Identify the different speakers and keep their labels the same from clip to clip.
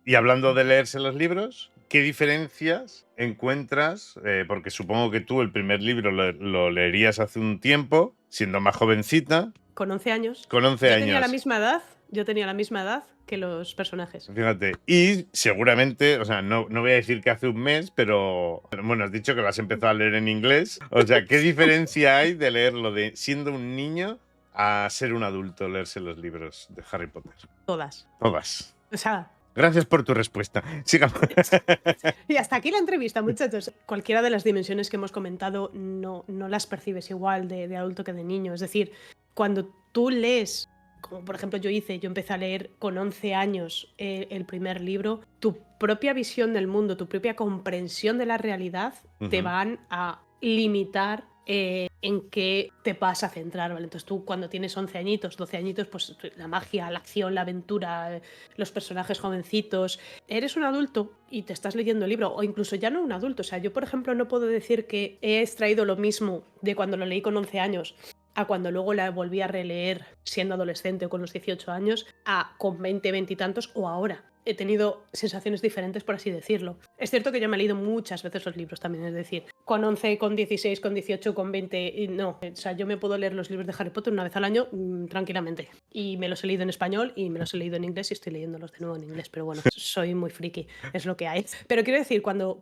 Speaker 1: Y hablando de leerse los libros, ¿qué diferencias encuentras? Porque supongo que tú el primer libro lo leerías hace un tiempo, siendo más jovencita,
Speaker 2: Con 11 años.
Speaker 1: con 11
Speaker 2: Yo tenía la
Speaker 1: años.
Speaker 2: misma edad, yo tenía la misma edad que los personajes.
Speaker 1: Fíjate, y seguramente, o sea, no voy a decir que hace un mes, pero bueno, has dicho que lo has empezado a leer en inglés. O sea, ¿qué diferencia hay de leerlo de siendo un niño a ser un adulto, leerse los libros de Harry Potter?
Speaker 2: Todas.
Speaker 1: Todas.
Speaker 2: O sea,
Speaker 1: Gracias por tu respuesta. Sigamos.
Speaker 2: y hasta aquí la entrevista, muchachos. Cualquiera de las dimensiones que hemos comentado no las percibes igual de adulto que de niño. Es decir, cuando tú lees, como por ejemplo yo empecé a leer con 11 años el primer libro, tu propia visión del mundo, tu propia comprensión de la realidad te
Speaker 1: Ujú.
Speaker 2: van a limitar en qué te vas a centrar, ¿vale? Entonces tú cuando tienes 11 añitos, 12 añitos, pues la magia, la acción, la aventura, los personajes jovencitos, eres un adulto y te estás leyendo el libro, o incluso ya no un adulto. O sea, yo por ejemplo no puedo decir que he extraído lo mismo de cuando lo leí con 11 años a cuando luego la volví a releer siendo adolescente o con los 18 años, a con 20, 20 y tantos o ahora. He tenido sensaciones diferentes, por así decirlo. Es cierto que yo me he leído muchas veces los libros también, es decir, con 11, con 16, con 18, con 20, y no. O sea, yo me puedo leer los libros de Harry Potter una vez al año tranquilamente. Y me los he leído en español y me los he leído en inglés y estoy leyéndolos de nuevo en inglés, pero bueno, soy muy friki, es lo que hay. Pero quiero decir, cuando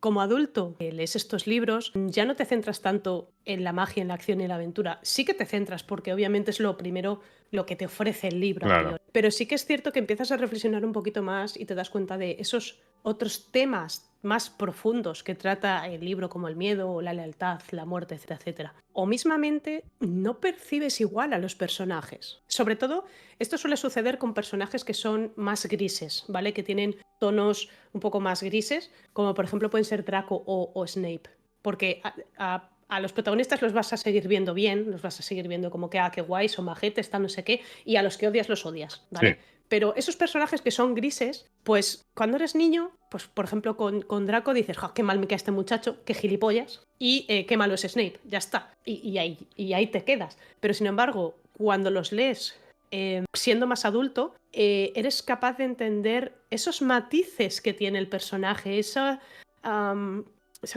Speaker 2: como adulto lees estos libros, ya no te centras tanto en la magia, en la acción y en la aventura. Sí que te centras porque obviamente es lo primero lo que te ofrece el libro a
Speaker 1: Claro.
Speaker 2: priori. Pero sí que es cierto que empiezas a reflexionar un poquito más y te das cuenta de esos otros temas más profundos que trata el libro, como el miedo, la lealtad, la muerte, etcétera, etcétera. O mismamente no percibes igual a los personajes. Sobre todo, esto suele suceder con personajes que son más grises, ¿vale? Que tienen tonos un poco más grises, como por ejemplo pueden ser Draco o Snape. Porque a los protagonistas los vas a seguir viendo bien, los vas a seguir viendo como que, qué guay, son majetes, tal, no sé qué, y a los que odias los odias,
Speaker 1: Sí.
Speaker 2: ¿vale? Pero esos personajes que son grises, pues cuando eres niño, pues por ejemplo con Draco dices, qué mal me queda este muchacho, qué gilipollas, y qué malo es Snape, ya está, y ahí te quedas. Pero sin embargo, cuando los lees siendo más adulto, eres capaz de entender esos matices que tiene el personaje,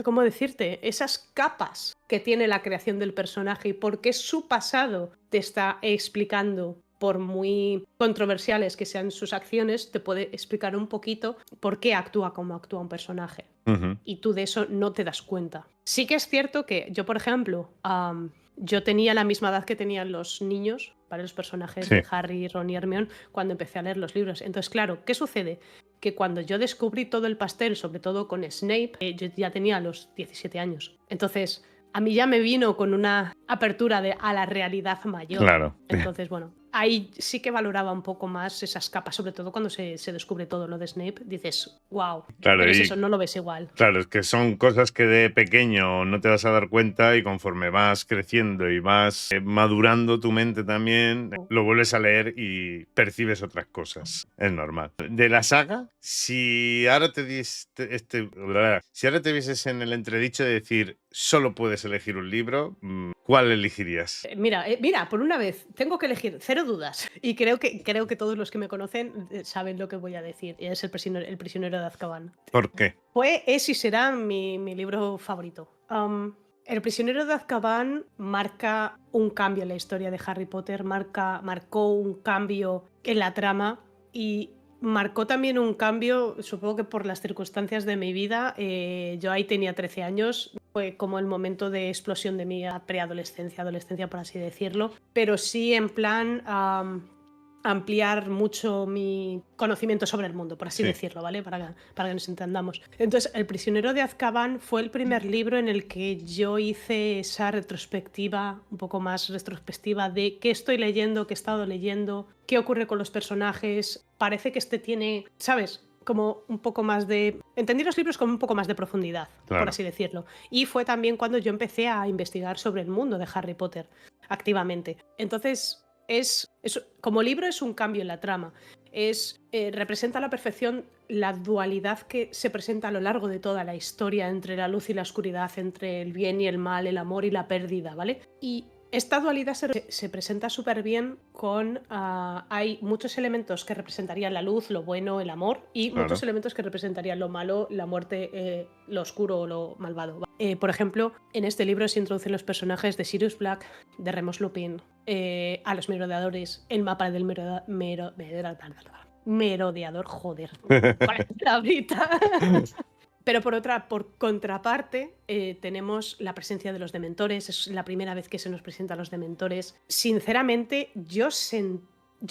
Speaker 2: ¿cómo decirte? Esas capas que tiene la creación del personaje y por qué su pasado te está explicando, por muy controversiales que sean sus acciones, te puede explicar un poquito por qué actúa como actúa un personaje.
Speaker 1: Ujú.
Speaker 2: Y tú de eso no te das cuenta. Sí que es cierto que yo, por ejemplo, yo tenía la misma edad que tenían los niños, para los personajes
Speaker 1: Sí.
Speaker 2: de Harry, Ron y Hermione, cuando empecé a leer los libros. Entonces, claro, ¿qué sucede? Que cuando yo descubrí todo el pastel, sobre todo con Snape, yo ya tenía los 17 años. Entonces, a mí ya me vino con una apertura a la realidad mayor.
Speaker 1: Claro.
Speaker 2: Entonces, bueno, ahí sí que valoraba un poco más esas capas, sobre todo cuando se descubre todo lo de Snape. Dices, wow,
Speaker 1: Claro,
Speaker 2: pero es eso,
Speaker 1: y
Speaker 2: no lo ves igual.
Speaker 1: claro, es que son cosas que de pequeño no te vas a dar cuenta y conforme vas creciendo y vas madurando tu mente también, lo vuelves a leer y percibes otras cosas. Es normal. De la saga, si ahora si ahora te vieses en el entredicho de decir solo puedes elegir un libro, ¿cuál elegirías?
Speaker 2: Mira, por una vez, tengo que elegir, cero dudas. Y creo que todos los que me conocen saben lo que voy a decir. Y es el prisionero de Azkaban.
Speaker 1: ¿Por qué?
Speaker 2: Es y será mi libro favorito. El prisionero de Azkaban marca un cambio en la historia de Harry Potter, marcó un cambio en la trama y marcó también un cambio, supongo que por las circunstancias de mi vida. Yo ahí tenía 13 años, fue como el momento de explosión de mi preadolescencia, adolescencia por así decirlo, pero sí en plan ampliar mucho mi conocimiento sobre el mundo, por así
Speaker 1: Sí.
Speaker 2: decirlo, ¿vale? Para que nos entendamos. Entonces, El prisionero de Azkaban fue el primer libro en el que yo hice esa retrospectiva, un poco más retrospectiva de qué estoy leyendo, qué he estado leyendo, qué ocurre con los personajes. Parece que este tiene, ¿sabes? Como un poco más de... Entendí los libros con un poco más de profundidad, por
Speaker 1: Claro.
Speaker 2: así decirlo. Y fue también cuando yo empecé a investigar sobre el mundo de Harry Potter activamente. Entonces, como libro es un cambio en la trama. Representa a la perfección la dualidad que se presenta a lo largo de toda la historia entre la luz y la oscuridad, entre el bien y el mal, el amor y la pérdida, ¿vale? Y Esta dualidad se presenta súper bien con... hay muchos elementos que representarían la luz, lo bueno, el amor, y
Speaker 1: Claro.
Speaker 2: muchos elementos que representarían lo malo, la muerte, lo oscuro o lo malvado. Por ejemplo, en este libro se introducen los personajes de Sirius Black, de Remus Lupin, a los merodeadores, el mapa del merodeador, joder, ¿cuál es la palabrita? Pero por contraparte, tenemos la presencia de los dementores. Es la primera vez que se nos presentan los dementores. Sinceramente, yo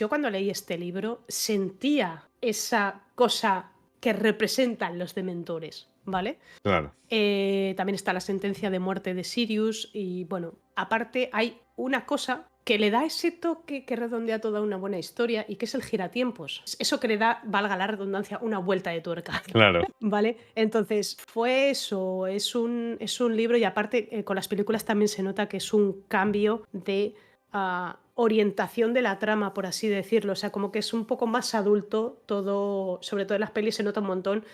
Speaker 2: cuando leí este libro sentía esa cosa que representan los dementores, ¿vale?
Speaker 1: Claro.
Speaker 2: También está la sentencia de muerte de Sirius y, bueno, aparte hay una cosa que le da ese toque que redondea toda una buena historia y que es el giratiempos. Eso que le da, valga la redundancia, una vuelta de tuerca.
Speaker 1: Claro.
Speaker 2: ¿Vale? Entonces, fue eso, es un libro y aparte con las películas también se nota que es un cambio de orientación de la trama, por así decirlo. O sea, como que es un poco más adulto todo, sobre todo en las pelis se nota un montón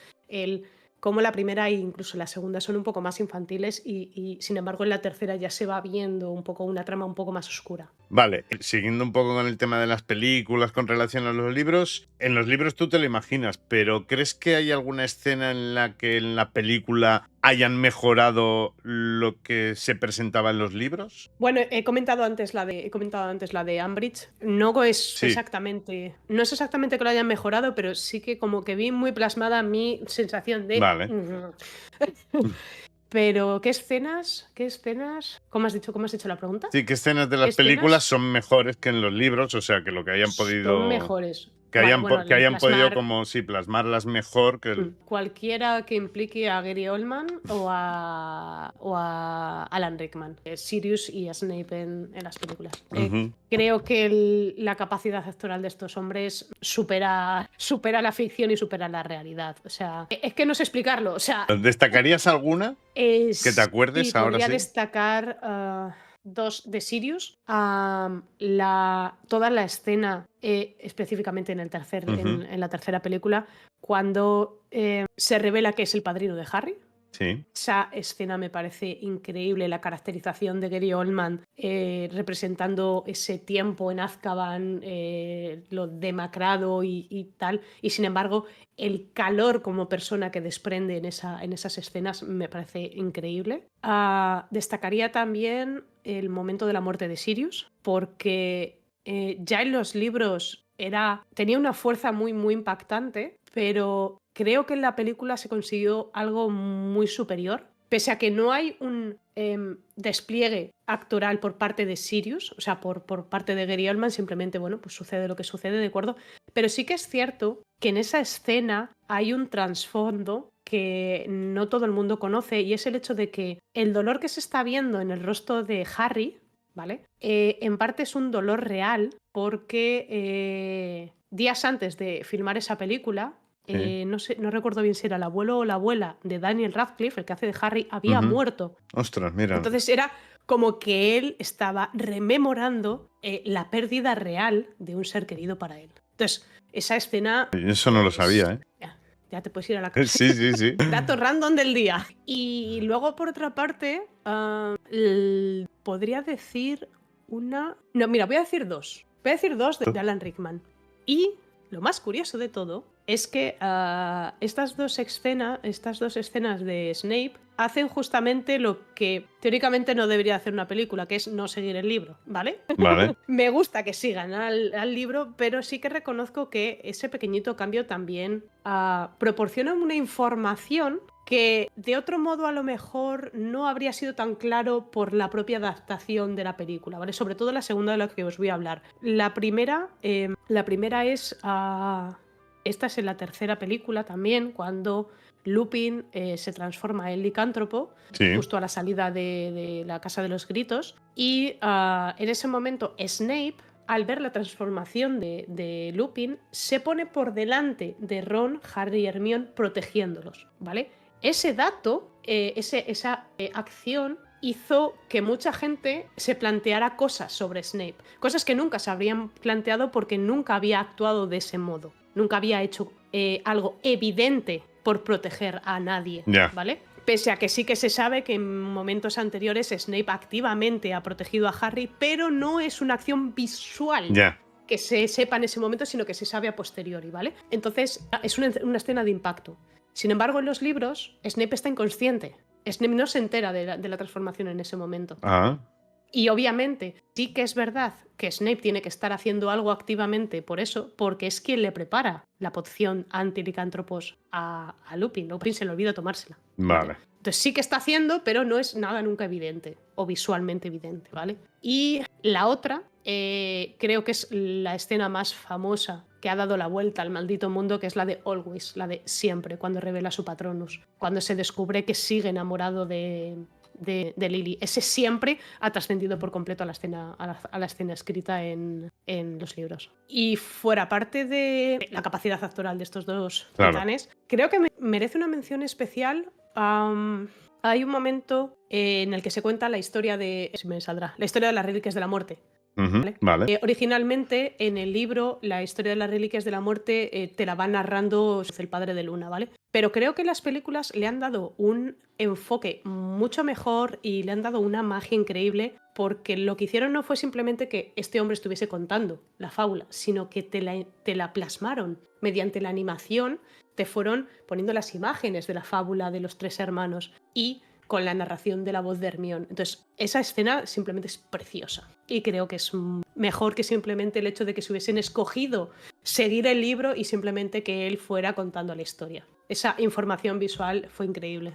Speaker 2: cómo la primera e incluso la segunda son un poco más infantiles y sin embargo en la tercera ya se va viendo un poco una trama un poco más oscura.
Speaker 1: Vale, siguiendo un poco con el tema de las películas con relación a los libros, en los libros tú te lo imaginas, pero ¿crees que hay alguna escena en la que en la película hayan mejorado lo que se presentaba en los libros?
Speaker 2: Bueno, he comentado antes la de Umbridge. No es
Speaker 1: Sí.
Speaker 2: exactamente que lo hayan mejorado, pero sí que como que vi muy plasmada mi sensación de...
Speaker 1: Vale.
Speaker 2: Pero, ¿qué escenas? ¿Cómo has dicho la pregunta?
Speaker 1: Sí, ¿qué escenas de las
Speaker 2: escenas?
Speaker 1: películas son mejores que en los libros? O sea, que lo que hayan podido...
Speaker 2: Son mejores.
Speaker 1: Que
Speaker 2: Vale,
Speaker 1: hayan,
Speaker 2: bueno,
Speaker 1: que hayan podido
Speaker 2: plasmar-
Speaker 1: como, sí, plasmarlas mejor que el...
Speaker 2: Cualquiera que implique a Gary Oldman o a Alan Rickman, Sirius y a Snape en las películas.
Speaker 1: Ujú.
Speaker 2: Creo que la capacidad actoral de estos hombres supera la ficción y supera la realidad. O sea, es que no sé explicarlo. O sea,
Speaker 1: ¿Destacarías alguna que te acuerdes
Speaker 2: sí,
Speaker 1: ahora
Speaker 2: podría
Speaker 1: sí?
Speaker 2: destacar dos de Sirius. Toda la escena, específicamente en la tercera película, cuando se revela que es el padrino de Harry.
Speaker 1: Sí.
Speaker 2: Esa escena me parece increíble, la caracterización de Gary Oldman representando ese tiempo en Azkaban, lo demacrado y tal, y sin embargo el calor como persona que desprende en esas escenas me parece increíble. Destacaría también el momento de la muerte de Sirius, porque ya en los libros tenía una fuerza muy, muy impactante, pero creo que en la película se consiguió algo muy superior. Pese a que no hay un despliegue actoral por parte de Sirius, o sea, por parte de Gary Oldman, simplemente, bueno, pues sucede lo que sucede, ¿de acuerdo? Pero sí que es cierto que en esa escena hay un trasfondo que no todo el mundo conoce y es el hecho de que el dolor que se está viendo en el rostro de Harry, ¿vale? En parte es un dolor real porque días antes de filmar esa película,
Speaker 1: Sí.
Speaker 2: no recuerdo bien si era el abuelo o la abuela de Daniel Radcliffe, el que hace de Harry, había muerto.
Speaker 1: Ostras, mira.
Speaker 2: Entonces era como que él estaba rememorando la pérdida real de un ser querido para él. Entonces, esa escena...
Speaker 1: Eso no lo sabía, ¿eh?
Speaker 2: Ya te puedes ir a la casa.
Speaker 1: Sí, sí, sí.
Speaker 2: Dato random del día. Y luego, por otra parte, podría decir una... No, mira, voy a decir dos. Voy a decir dos de Alan Rickman. Y lo más curioso de todo es que estas dos escenas de Snape hacen justamente lo que teóricamente no debería hacer una película, que es no seguir el libro, ¿vale?
Speaker 1: Vale.
Speaker 2: Me gusta que sigan al libro, pero sí que reconozco que ese pequeñito cambio también proporciona una información que de otro modo a lo mejor no habría sido tan claro por la propia adaptación de la película, ¿vale? Sobre todo la segunda de la que os voy a hablar. La primera es... esta es en la tercera película también, cuando Lupin se transforma en licántropo,
Speaker 1: Sí.
Speaker 2: justo a la salida de la Casa de los Gritos. Y en ese momento Snape, al ver la transformación de Lupin, se pone por delante de Ron, Harry y Hermione protegiéndolos, ¿vale? Ese dato, esa acción hizo que mucha gente se planteara cosas sobre Snape, cosas que nunca se habrían planteado porque nunca había actuado de ese modo, nunca había hecho algo evidente por proteger a nadie,
Speaker 1: Ya.
Speaker 2: ¿vale? Pese a que sí que se sabe que en momentos anteriores Snape activamente ha protegido a Harry, pero no es una acción visual.
Speaker 1: Ya.
Speaker 2: Que se sepa en ese momento, sino que se sabe a posteriori, ¿vale? Entonces, es una escena de impacto. Sin embargo, en los libros, Snape está inconsciente. Snape no se entera de la transformación en ese momento.
Speaker 1: Ah.
Speaker 2: Y obviamente, sí que es verdad que Snape tiene que estar haciendo algo activamente por eso, porque es quien le prepara la poción anti-licántropos a Lupin. Lupin se le olvida tomársela.
Speaker 1: Vale.
Speaker 2: Entonces sí que está haciendo, pero no es nada nunca evidente o visualmente evidente, ¿vale? Y la otra, creo que es la escena más famosa que ha dado la vuelta al maldito mundo, que es la de Always, la de siempre, cuando revela su Patronus, cuando se descubre que sigue enamorado de Lily. Ese siempre ha trascendido por completo a la escena escrita en los libros. Y fuera parte de la capacidad actoral de estos dos titanes, creo que merece una mención especial. Hay un momento en el que se cuenta la historia de... me saldrá, la historia de las Reliquias de la Muerte. ¿Vale? Originalmente en el libro la historia de las Reliquias de la Muerte te la va narrando el padre de Luna, ¿vale? Pero creo que las películas le han dado un enfoque mucho mejor y le han dado una magia increíble, porque lo que hicieron no fue simplemente que este hombre estuviese contando la fábula, sino que te la plasmaron mediante la animación, te fueron poniendo las imágenes de la fábula de los tres hermanos y con la narración de la voz de Hermione. Entonces, esa escena simplemente es preciosa. Y creo que es mejor que simplemente el hecho de que se hubiesen escogido seguir el libro y simplemente que él fuera contando la historia. Esa información visual fue increíble.